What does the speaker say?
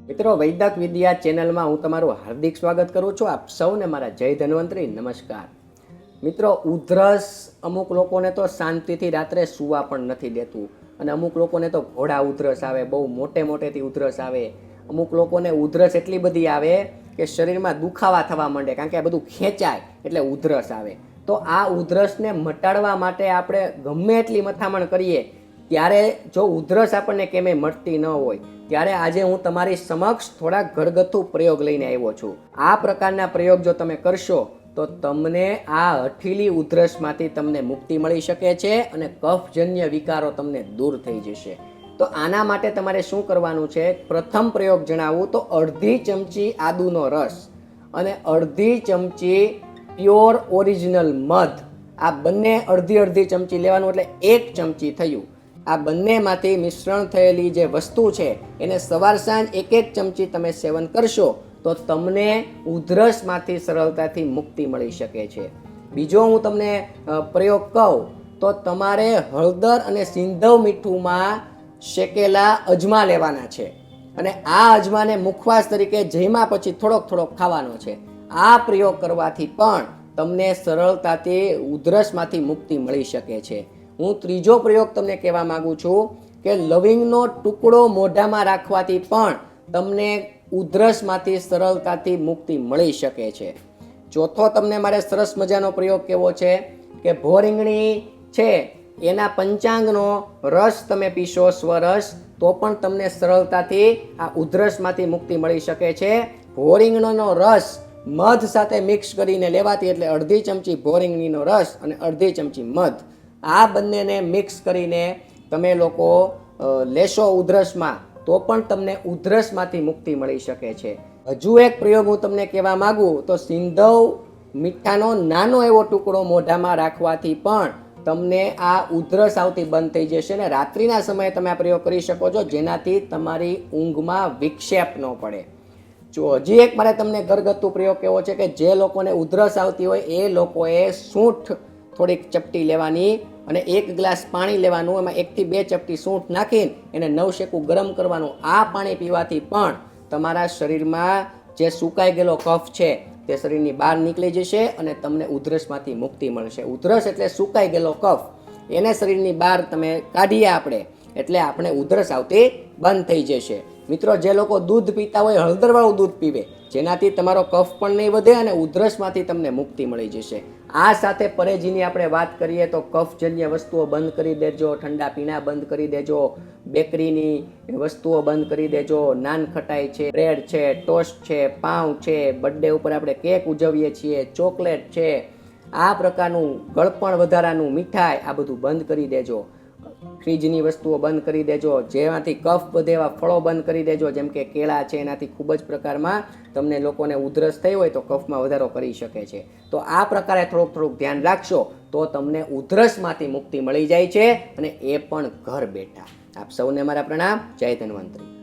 મિત્રો, વૈદક વિદ્યા ચેનલમાં હું તમારું હાર્દિક સ્વાગત કરું છું. આપ સૌને મારા જય ધન્વંતરી નમસ્કાર. મિત્રો, ઉધરસ અમુક લોકોને તો શાંતિથી રાત્રે સૂવા પણ નથી દેતું, અને અમુક લોકોને તો ઘોડા ઉધરસ આવે, બહુ મોટેથી ઉધરસ આવે. અમુક લોકોને ઉધરસ એટલી બધી આવે કે શરીરમાં દુખાવા થવા માંડે, કારણ કે આ બધું ખેંચાય એટલે ઉધરસ આવે. તો આ ઉધરસને મટાડવા માટે આપણે ગમે એટલી મથામણ કરીએ ત્યારે જો ઉધરસ આપણને કેમે મટતી ન હોય, ત્યારે આજે હું તમારી સમક્ષ થોડા ઘરગથ્થુ પ્રયોગ લઈને આવ્યો છું. આ પ્રકારના પ્રયોગ જો તમે કરશો તો તમને આ હઠીલી ઉધરસમાંથી તમને મુક્તિ મળી શકે છે અને કફજન્ય વિકારો તમને દૂર થઈ જશે. તો આના માટે તમારે શું કરવાનું છે? પ્રથમ પ્રયોગ જણાવું તો અડધી ચમચી આદુનો રસ અને અડધી ચમચી પ્યોર ઓરિજિનલ મધ, આ બંને અડધી ચમચી લેવાનું, એટલે 1 ચમચી થયું. આ બંનેમાંથી મિશ્રણ થયેલી જે વસ્તુ છે એને સવાર સાંજ 1 ચમચી તમે સેવન કરશો તો તમને ઉધરસમાંથી સરળતાથી મુક્તિ મળી શકે છે. બીજો હું તમને પ્રયોગ કહું તો તમારે હળદર અને સિંધવ મીઠુંમાં શેકેલા અજમા લેવાના છે, અને આ અજમાને મુખવાસ તરીકે જમ્યા પછી થોડોક ખાવાનો છે. આ પ્રયોગ કરવાથી પણ તમને સરળતાથી ઉધરસમાંથી મુક્તિ મળી શકે છે. હું ત્રીજો પ્રયોગ તમને કહેવા માંગુ છું કે લવિંગનો ટુકડો મોઢામાં રાખવાથી પણ તમને ઉધરસમાંથી સરળતાથી મુક્તિ મળી શકે છે. ચોથો તમને મારે સરસ મજાનો પ્રયોગ કેવો છે કે ભોરીંગણી છે એના પંચાંગનો રસ તમે પીશો, સ્વરસ, તો પણ તમને સરળતાથી આ ઉધરસમાંથી મુક્તિ મળી શકે છે. ભોરીંગણીનો રસ મધ સાથે મિક્સ કરીને લેવાથી, એટલે અડધી ચમચી ભોરીંગણીનો રસ અને અડધી ચમચી મધ, આ બંનેને મિક્સ કરીને તમે લોકો લેશો ઉધરસમાં તો પણ તમને ઉધરસમાંથી મુક્તિ મળી શકે છે. હજુ એક પ્રયોગ હું તમને કહેવા માંગુ તો સિંધવ મીઠાનો નાનો એવો ટુકડો મોઢામાં રાખવાથી પણ તમને આ ઉધરસ આવતી બંધ થઈ જશે, અને રાત્રિના સમયે તમે આ પ્રયોગ કરી શકો છો, જેનાથી તમારી ઊંઘમાં વિક્ષેપ ન પડે. જો હજી એક મારે તમને ઘરગથ્થુ પ્રયોગ કેવો છે કે જે લોકોને ઉધરસ આવતી હોય એ લોકોએ સૂંઠ થોડીક ચપટી લેવાની અને 1 ગ્લાસ પાણી લેવાનું, એમાં 1 થી 2 ચપટી સૂંઠ નાખીને એને નવશેકું ગરમ કરવાનું. આ પાણી પીવાથી પણ તમારા શરીરમાં જે સુકાઈ ગયેલો કફ છે તે શરીરની બહાર નીકળી જશે અને તમને ઉધરસમાંથી મુક્તિ મળશે. ઉધરસ એટલે સુકાઈ ગયેલો કફ, એને શરીરની બહાર તમે કાઢીએ આપણે, એટલે આપણે ઉધરસ આવતી બંધ થઈ જશે. મિત્રો, જે લોકો દૂધ પીતા હોય હળદરવાળું દૂધ પીવે, જેનાથી તમારો કફ પણ નહીં વધે અને ઉધરસમાંથી તમને મુક્તિ મળી જશે. આ સાથે પરેજીની આપણે વાત કરીએ તો કફજન્ય વસ્તુઓ બંધ કરી દેજો, ઠંડા પીણા બંધ કરી દેજો, બેકરીની વસ્તુઓ બંધ કરી દેજો, નાન ખટાઈ છે, બ્રેડ છે, ટોસ્ટ છે, પાઉં છે, બર્થડે ઉપર આપણે કેક ઉજવીએ છીએ, ચોકલેટ છે, આ પ્રકારનું ગળપણ વધારાનું મીઠાઈ, આ બધું બંધ કરી દેજો. ફ્રીજની વસ્તુઓ બંધ કરી દેજો, જેમાંથી કફ વધે એવા ફળો બંધ કરી દેજો, જેમ કે કેળા છે, એનાથી ખૂબ જ પ્રકારમાં તમને લોકોને ઉધરસ થઈ હોય તો કફમાં વધારો કરી શકે છે. તો આ પ્રકારે થોડુંક ધ્યાન રાખશો તો તમને ઉધરસમાંથી મુક્તિ મળી જાય છે, અને એ પણ ઘર બેઠા. આપ સૌને મારા પ્રણામ. જય ધન્વંતરી.